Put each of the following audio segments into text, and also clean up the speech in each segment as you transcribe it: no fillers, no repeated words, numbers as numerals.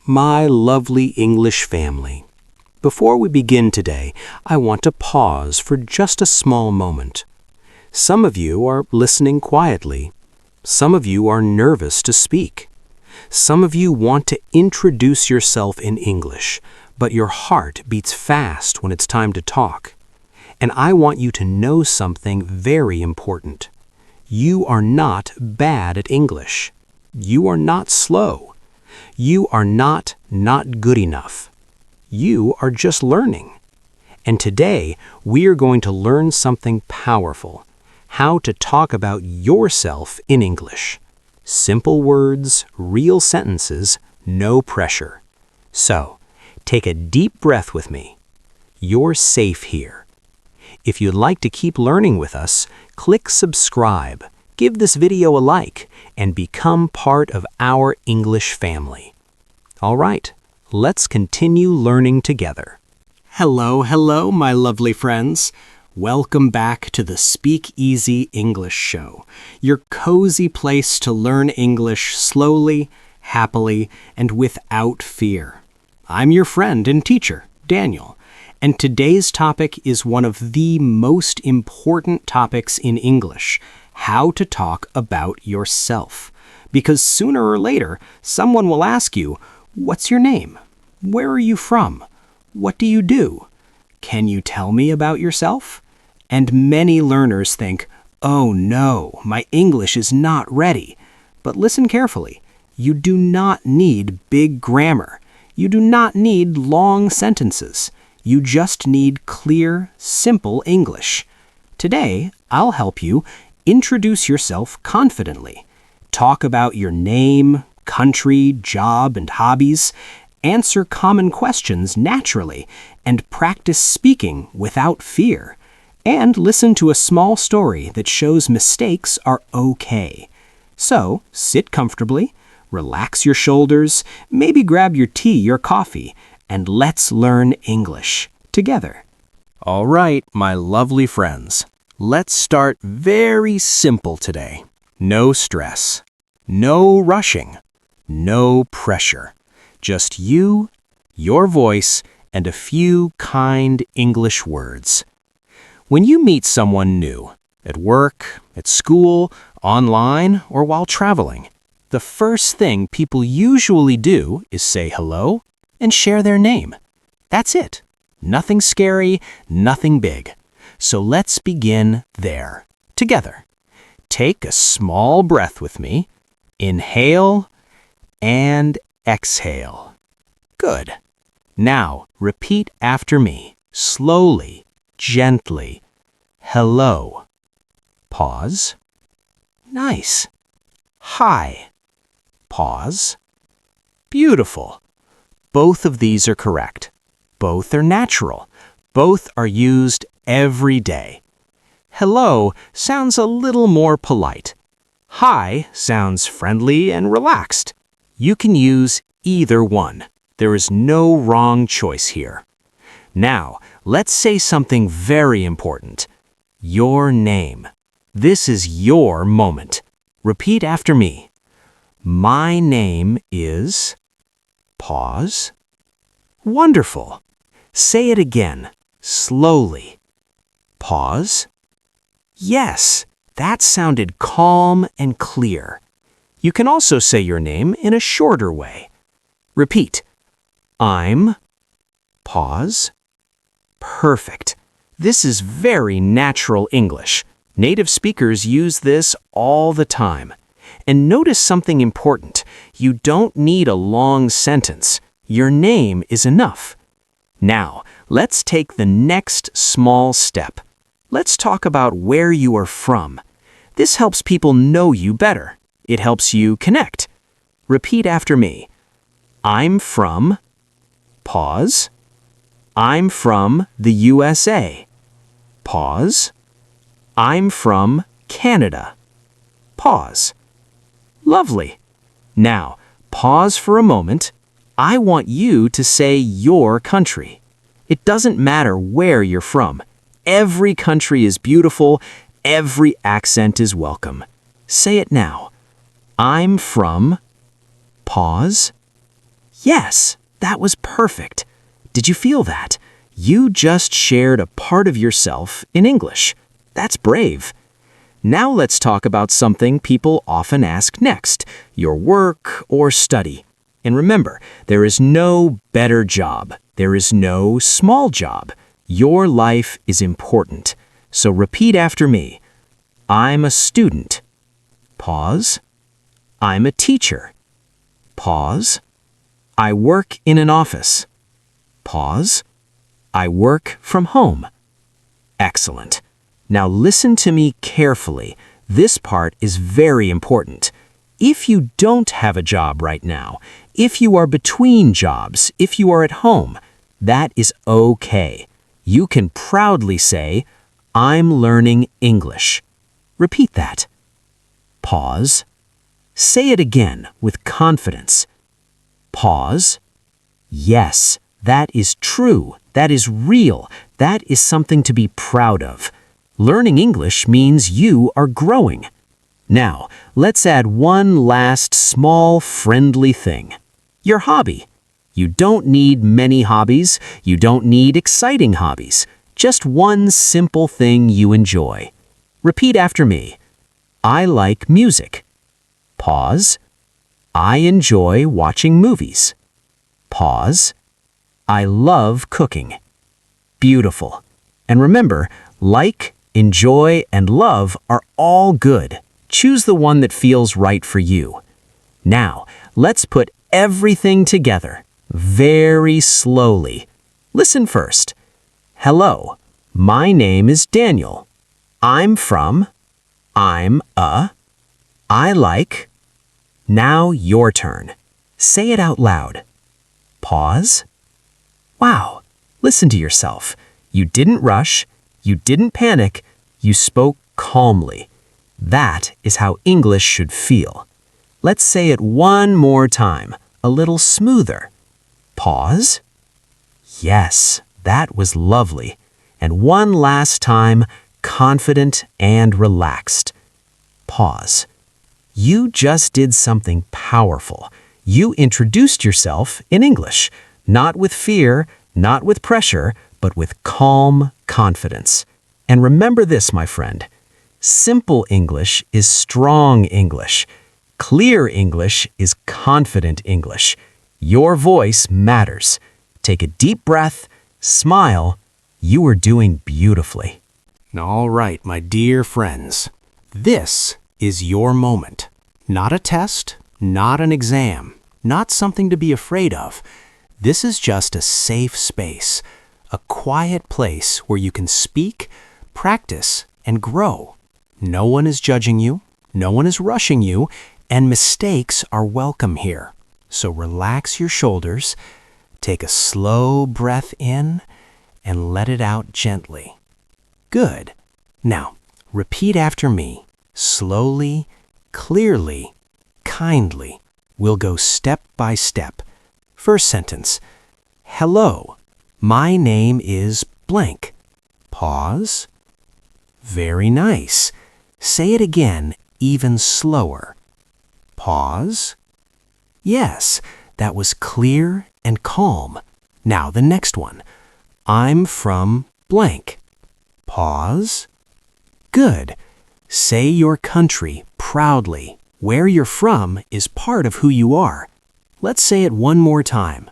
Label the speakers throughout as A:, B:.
A: My lovely English family, before we begin today, I want to pause for just a small moment. Some of you are listening quietly. Some of you are nervous to speak. Some of you want to introduce yourself in English, but your heart beats fast when it's time to talk. And I want you to know something very important. You are not bad at English. You are not slow. You are not good enough. You are just learning. And today, we are going to learn something powerful. How to talk about yourself in English. Simple words, real sentences, no pressure. So, take a deep breath with me. You're safe here. If you'd like to keep learning with us, click subscribe, give this video a like, and become part of our English family. All right, let's continue learning together. Hello, my lovely friends. Welcome back to the Speak Easy English Show, your cozy place to learn English slowly, happily, and without fear. I'm your friend and teacher, Daniel, and today's topic is one of the most important topics in English, how to talk about yourself. Because sooner or later, someone will ask you, what's your name? Where are you from? What do you do? Can you tell me about yourself? And many learners think, oh no, my English is not ready. But listen carefully. You do not need big grammar. You do not need long sentences. You just need clear, simple English. Today, I'll help you introduce yourself confidently. Talk about your name, country, job, and hobbies. Answer common questions naturally, and practice speaking without fear. And listen to a small story that shows mistakes are okay. So, sit comfortably, relax your shoulders, maybe grab your tea or coffee, and let's learn English together. All right, my lovely friends. Let's start very simple today. No stress, no rushing, no pressure. Just you, your voice, and a few kind English words. When you meet someone new, at work, at school, online, or while traveling, the first thing people usually do is say hello and share their name. That's it. Nothing scary, nothing big. So let's begin there, together. Take a small breath with me. Inhale and exhale. Good. Now, repeat after me, slowly, gently. Hello. Pause. Nice. Hi. Pause. Beautiful. Both of these are correct. Both are natural. Both are used every day. Hello sounds a little more polite. Hi sounds friendly and relaxed. You can use either one. There is no wrong choice here. Now, let's say something very important. Your name. This is your moment. Repeat after me. My name is... Pause. Wonderful. Say it again, slowly. Pause. Yes, that sounded calm and clear. You can also say your name in a shorter way. Repeat. I'm... Pause. Perfect. This is very natural English. Native speakers use this all the time. And notice something important. You don't need a long sentence. Your name is enough. Now, let's take the next small step. Let's talk about where you are from. This helps people know you better. It helps you connect. Repeat after me. I'm from... Pause. I'm from the USA. Pause. I'm from Canada. Pause. Lovely. Now, pause for a moment. I want you to say your country. It doesn't matter where you're from. Every country is beautiful. Every accent is welcome. Say it now. I'm from... Pause. Yes, that was perfect. Did you feel that? You just shared a part of yourself in English. That's brave. Now let's talk about something people often ask next, your work or study. And remember, there is no better job. There is no small job. Your life is important. So repeat after me. I'm a student. Pause. I'm a teacher. Pause. I work in an office. Pause. I work from home. Excellent. Now listen to me carefully. This part is very important. If you don't have a job right now, if you are between jobs, if you are at home, that is okay. You can proudly say, I'm learning English. Repeat that. Pause. Say it again with confidence. Pause. Yes, that is true. That is real. That is something to be proud of. Learning English means you are growing. Now, let's add one last small friendly thing. Your hobby. You don't need many hobbies. You don't need exciting hobbies. Just one simple thing you enjoy. Repeat after me. I like music. Pause. I enjoy watching movies. Pause. I love cooking. Beautiful. And remember, like, enjoy, and love are all good. Choose the one that feels right for you. Now, let's put everything together, very slowly. Listen first. Hello, my name is Daniel. I'm from, I'm a, I like. Now your turn. Say it out loud. Pause. Wow, listen to yourself. You didn't rush, you didn't panic, you spoke calmly. That is how English should feel. Let's say it one more time, a little smoother. Pause. Yes, that was lovely. And one last time, confident and relaxed. Pause. You just did something powerful. You introduced yourself in English, not with fear, not with pressure, but with calm confidence. And remember this, my friend. Simple English is strong English. Clear English is confident English. Your voice matters. Take a deep breath, smile. You are doing beautifully. All right, my dear friends. This is your moment. Not a test, not an exam, not something to be afraid of. This is just a safe space, a quiet place where you can speak, practice, and grow. No one is judging you, no one is rushing you, and mistakes are welcome here. So relax your shoulders, take a slow breath in, and let it out gently. Good. Now, repeat after me, slowly, clearly, kindly. We'll go step by step. First sentence. Hello, my name is blank. Pause. Very nice. Say it again, even slower. Pause. Yes, that was clear and calm. Now the next one. I'm from blank. Pause. Good. Say your country proudly. Where you're from is part of who you are. Let's say it one more time.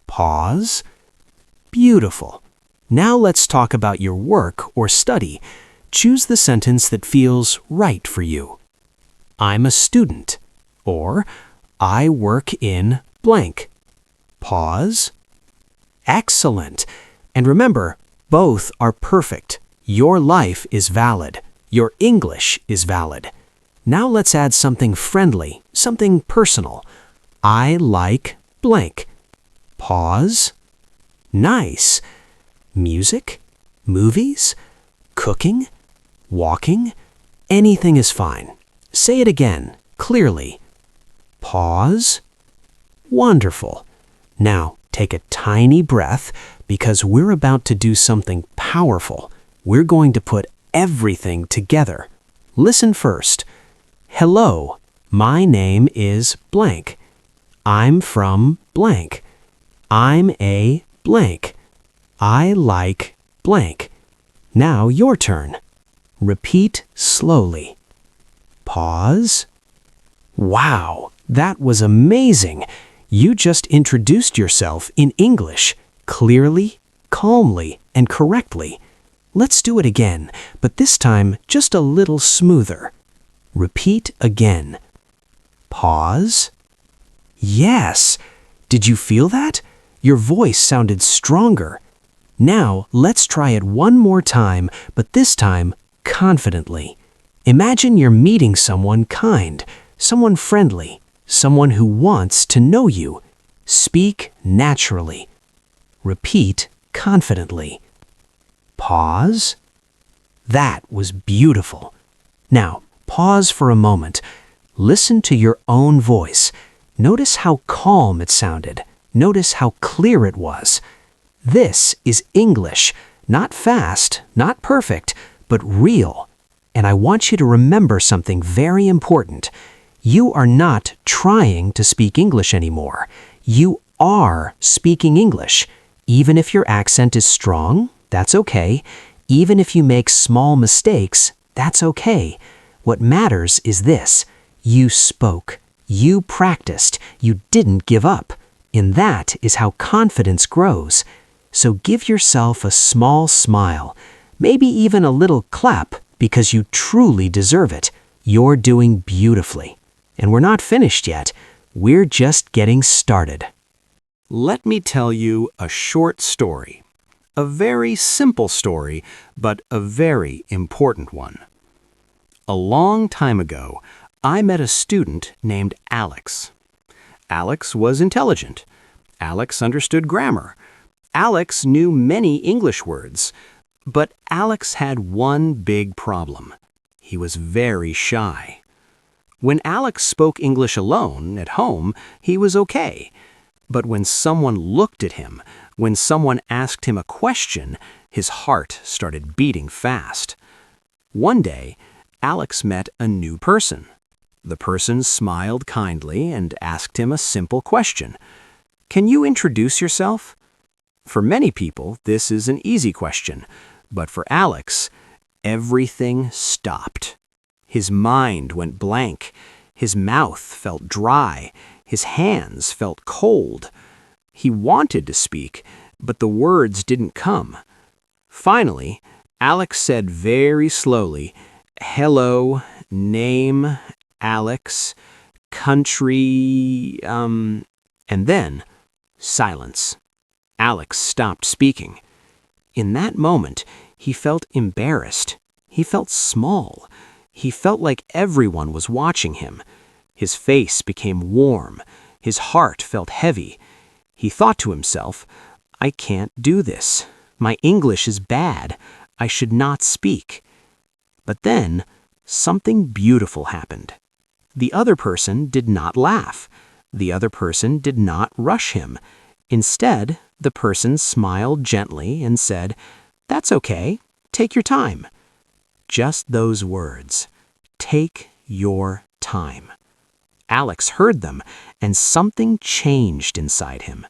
A: Pause. Beautiful. Now let's talk about your work or study. Choose the sentence that feels right for you. I'm a student, or I work in blank. Pause. Excellent. And remember, both are perfect. Your life is valid. Your English is valid. Now let's add something friendly, something personal. I like blank. Pause. Nice. Music, movies, cooking, walking, anything is fine. Say it again, clearly. Pause. Wonderful. Now take a tiny breath because we're about to do something powerful. We're going to put everything together. Listen first. Hello, my name is blank. I'm from blank. I'm a blank. I like blank. Now your turn. Repeat slowly. Pause. Wow, that was amazing. You just introduced yourself in English, clearly, calmly, and correctly. Let's do it again, but this time just a little smoother. Repeat again. Pause. Yes. Did you feel that? Your voice sounded stronger. Now let's try it one more time, but this time confidently. Imagine you're meeting someone kind, someone friendly, someone who wants to know you. Speak naturally. Repeat confidently. Pause. That was beautiful. Now, pause for a moment. Listen to your own voice. Notice how calm it sounded. Notice how clear it was. This is English, not fast, not perfect, but real. And I want you to remember something very important. You are not trying to speak English anymore. You are speaking English. Even if your accent is strong, that's okay. Even if you make small mistakes, that's okay. What matters is this. You spoke. You practiced. You didn't give up. And that is how confidence grows. So give yourself a small smile, maybe even a little clap, because you truly deserve it. You're doing beautifully. And we're not finished yet. We're just getting started. Let me tell you a short story. A very simple story, but a very important one. A long time ago, I met a student named Alex. Alex was intelligent. Alex understood grammar. Alex knew many English words. But Alex had one big problem. He was very shy. When Alex spoke English alone at home, he was okay. But when someone looked at him, when someone asked him a question, his heart started beating fast. One day, Alex met a new person. The person smiled kindly and asked him a simple question. "Can you introduce yourself?" For many people, this is an easy question, but for Alex, everything stopped. His mind went blank. His mouth felt dry. His hands felt cold. He wanted to speak, but the words didn't come. Finally, Alex said very slowly, "Hello, name, Alex, country, and then silence. Alex stopped speaking. In that moment, he felt embarrassed. He felt small. He felt like everyone was watching him. His face became warm. His heart felt heavy. He thought to himself, "I can't do this. My English is bad. I should not speak." But then, something beautiful happened. The other person did not laugh. The other person did not rush him. Instead, the person smiled gently and said, "That's okay. Take your time." Just those words. Take your time. Alex heard them, and something changed inside him.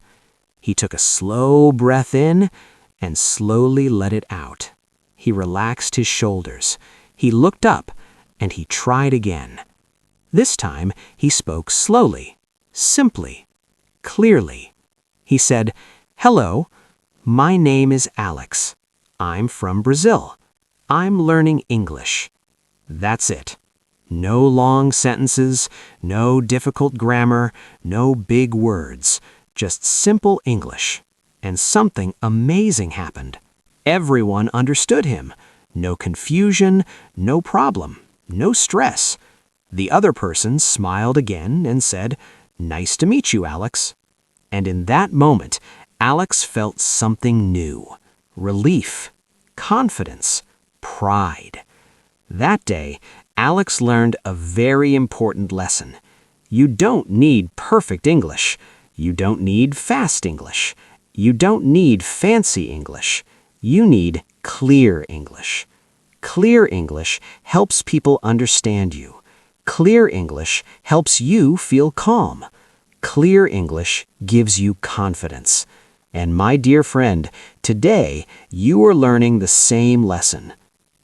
A: He took a slow breath in and slowly let it out. He relaxed his shoulders. He looked up, and he tried again. This time, he spoke slowly, simply, clearly. He said, "Hello, my name is Alex. I'm from Brazil. I'm learning English." That's it. No long sentences, no difficult grammar, no big words, just simple English. And something amazing happened. Everyone understood him. No confusion, no problem, no stress. The other person smiled again and said, "Nice to meet you, Alex." And in that moment, Alex felt something new. Relief, confidence, pride. That day, Alex learned a very important lesson. You don't need perfect English. You don't need fast English. You don't need fancy English. You need clear English. Clear English helps people understand you. Clear English helps you feel calm. Clear English gives you confidence. And my dear friend, today you are learning the same lesson.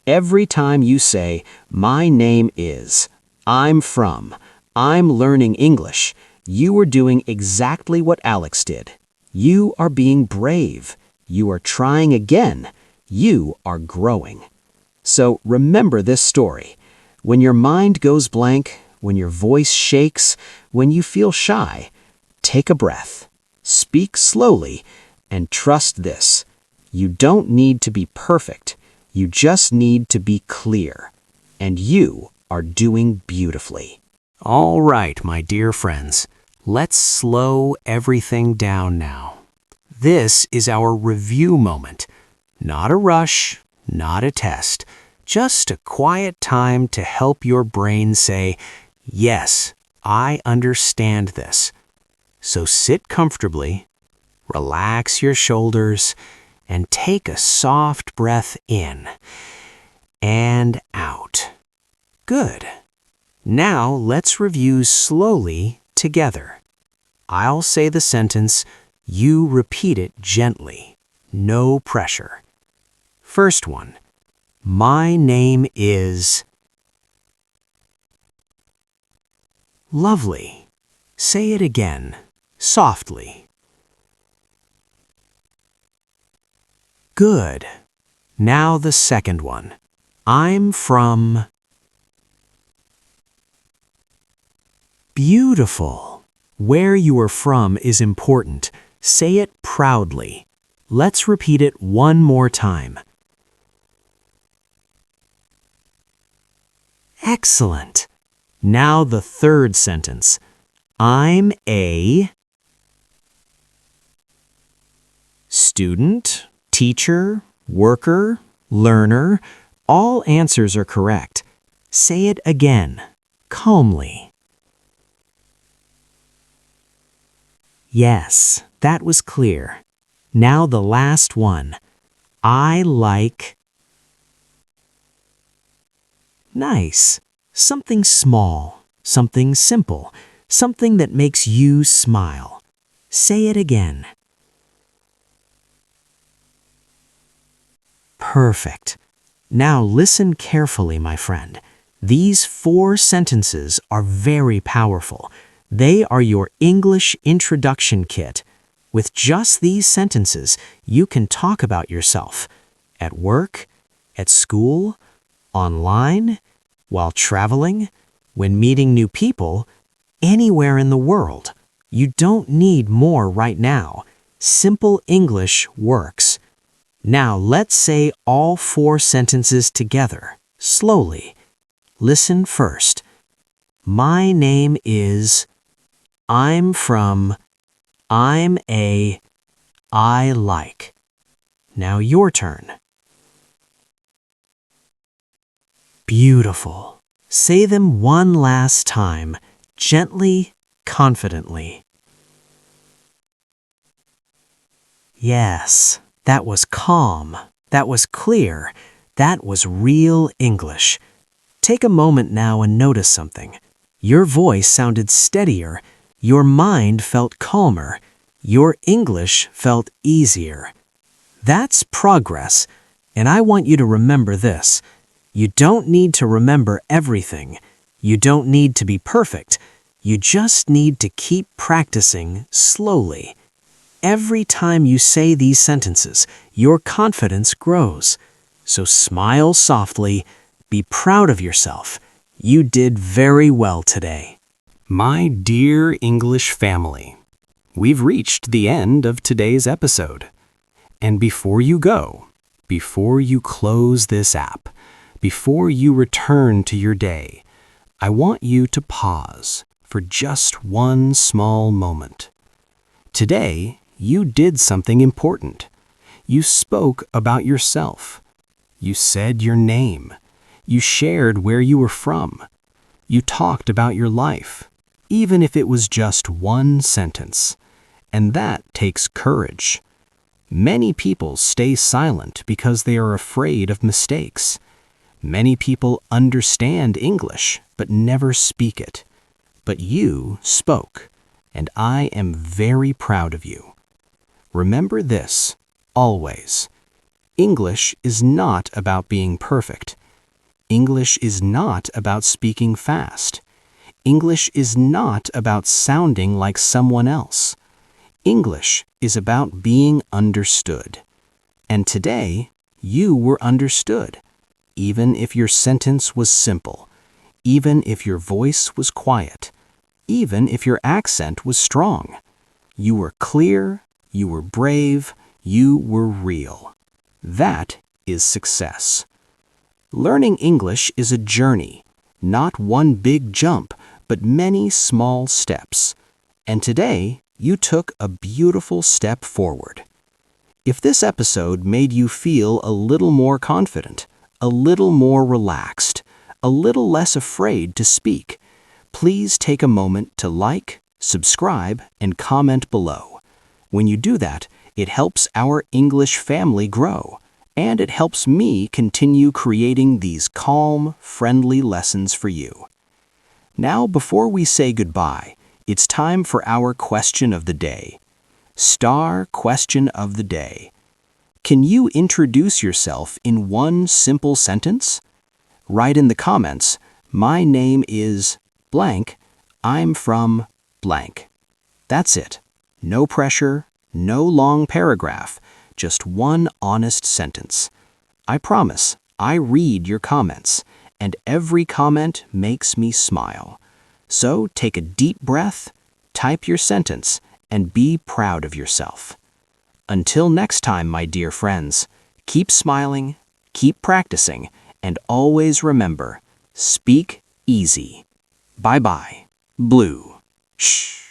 A: Every time you say, "My name is," "I'm from," "I'm learning English," you are doing exactly what Alex did. You are being brave. You are trying again. You are growing. So remember this story. When your mind goes blank, when your voice shakes, when you feel shy, take a breath, speak slowly, and trust this. You don't need to be perfect. You just need to be clear. And you are doing beautifully. All right, my dear friends, let's slow everything down now. This is our review moment. Not a rush, not a test, just a quiet time to help your brain say, "Yes, I understand this." So sit comfortably, relax your shoulders, and take a soft breath in and out. Good. Now let's review slowly together. I'll say the sentence, you repeat it gently. No pressure. First one. My name is... Lovely. Say it again, softly. Good. Now the second one. I'm from... Beautiful. Where you are from is important. Say it proudly. Let's repeat it one more time. Excellent. Now the third sentence. I'm a... Student, teacher, worker, learner. All answers are correct. Say it again, calmly. Yes, that was clear. Now the last one. I like... Nice. Something small, something simple, something that makes you smile. Say it again. Perfect. Now listen carefully, my friend. These 4 sentences are very powerful. They are your English introduction kit. With just these sentences, you can talk about yourself at work, at school, online, while traveling, when meeting new people, anywhere in the world. You don't need more right now. Simple English works. Now let's say all 4 sentences together, slowly. Listen first. My name is... I'm from... I'm a... I like. Now your turn. Beautiful. Say them one last time, gently, confidently. Yes, that was calm. That was clear. That was real English. Take a moment now and notice something. Your voice sounded steadier. Your mind felt calmer. Your English felt easier. That's progress, and I want you to remember this. You don't need to remember everything. You don't need to be perfect. You just need to keep practicing slowly. Every time you say these sentences, your confidence grows. So smile softly, be proud of yourself. You did very well today. My dear English family, we've reached the end of today's episode. And before you go, before you close this app, before you return to your day, I want you to pause for just one small moment. Today, you did something important. You spoke about yourself. You said your name. You shared where you were from. You talked about your life, even if it was just one sentence. And that takes courage. Many people stay silent because they are afraid of mistakes. Many people understand English but never speak it. But you spoke, and I am very proud of you. Remember this, always. English is not about being perfect. English is not about speaking fast. English is not about sounding like someone else. English is about being understood. And today, you were understood, even if your sentence was simple, even if your voice was quiet, even if your accent was strong. You were clear, you were brave, you were real. That is success. Learning English is a journey, not one big jump, but many small steps. And today, you took a beautiful step forward. If this episode made you feel a little more confident, a little more relaxed, a little less afraid to speak, please take a moment to like, subscribe, and comment below. When you do that, it helps our English family grow, and it helps me continue creating these calm, friendly lessons for you. Now, before we say goodbye, it's time for our question of the day. Star question of the day. Can you introduce yourself in one simple sentence? Write in the comments, "My name is blank, I'm from blank." That's it. No pressure, no long paragraph, just one honest sentence. I promise, I read your comments, and every comment makes me smile. So take a deep breath, type your sentence, and be proud of yourself. Until next time, my dear friends, keep smiling, keep practicing, and always remember, speak easy. Bye-bye. Blue. Shh.